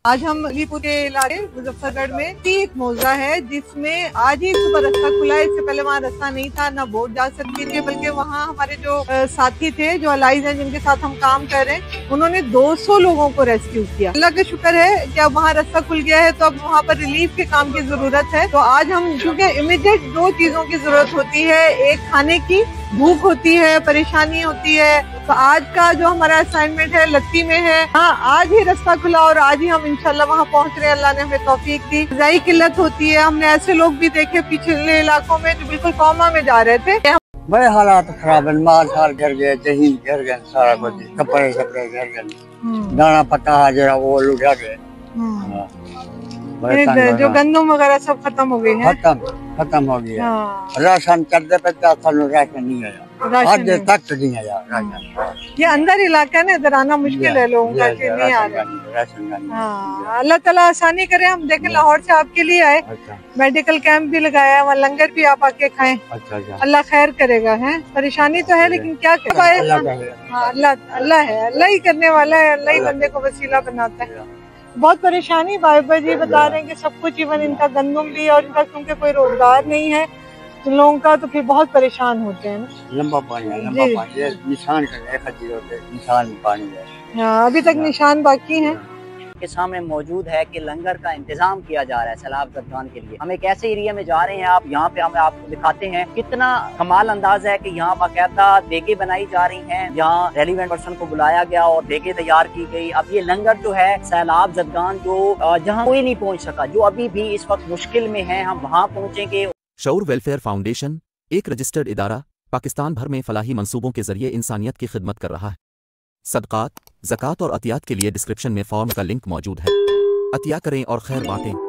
आज हम अलीपुर के इलाके मुजफ्फरगढ़ में एक मौजा है जिसमें आज ही सुबह रास्ता खुला है। इससे पहले वहाँ रास्ता नहीं था, ना बोट जा सकती थी, बल्कि वहाँ हमारे जो साथी थे, जो अलाइज हैं, जिनके साथ हम काम कर रहे हैं, उन्होंने 200 लोगों को रेस्क्यू किया। अल्लाह का शुक्र है कि अब वहाँ रास्ता खुल गया है, तो अब वहाँ पर रिलीफ के काम की जरूरत है। तो आज हम, क्योंकि इमीडिएट 2 चीजों की जरूरत होती है, एक खाने की भूख होती है, परेशानी होती है, तो आज का जो हमारा असाइनमेंट है लत्ती में है। हाँ, आज ही रास्ता खुला और आज ही हम इंशाल्लाह वहाँ पहुँच रहे हैं। अल्लाह ने हमें तौफीक दी। ग़िज़ाई किल्लत होती है, हमने ऐसे लोग भी देखे पिछले इलाकों में जो बिल्कुल कौमा में जा रहे थे। बड़े हालात खराब है, माल साल घर गए, दही घर गए, सारा कुछ कपड़े घर गए, दाना पत्ता जरा वो लुटा गए। जो गंदम वगैरह सब खत्म हो गई है, खत्म हो गया। राशन करते पे राशन नहीं आया, आज तक नहीं आया राशन। ये अंदर इलाका ना, इधर आना मुश्किल है लोगों का, नहीं आ रहा। हाँ, अल्लाह ताला आसानी करे। हम देखें लाहौर से आपके लिए आए, मेडिकल कैंप भी लगाया, वहाँ लंगर भी आप आके खाएं। अल्लाह खैर करेगा। है परेशानी तो है, लेकिन क्या करें, अल्लाह है, अल्लाह ही करने वाला है, अल्लाह ही बंदे को वसीला बनाता है। बहुत परेशानी बाबा जी बता रहे हैं कि सब कुछ, इवन इनका गंदम भी, और इनका क्योंकि कोई रोजगार नहीं है तो लोगों का, तो फिर बहुत परेशान होते हैं ना। लंबा पानी है, निशान पानी है। हाँ, अभी तक निशान बाकी हैं। के सामने मौजूद है कि लंगर का इंतजाम किया जा रहा है सैलाब ज़दगान के लिए। हम एक ऐसे एरिया में जा रहे हैं, आप यहाँ पे हमें आपको दिखाते हैं कितना कमाल अंदाज है कि यहाँ बाकायदा देगे बनाई जा रही हैं, यहाँ रेलिवेंट पर्सन को बुलाया गया और देगे तैयार की गई। अब ये लंगर जो है सैलाब ज़दगान जो जहाँ कोई नहीं पहुँच सका, जो अभी भी इस वक्त मुश्किल में है, हम वहाँ पहुँचेंगे। शऊर वेलफेयर फाउंडेशन एक रजिस्टर्ड इदारा पाकिस्तान भर में फलाही मंसूबों के जरिए इंसानियत की खिदमत कर रहा है। सदकात, ज़कात और अतियात के लिए डिस्क्रिप्शन में फॉर्म का लिंक मौजूद है। अतिया करें और खैर बांटें।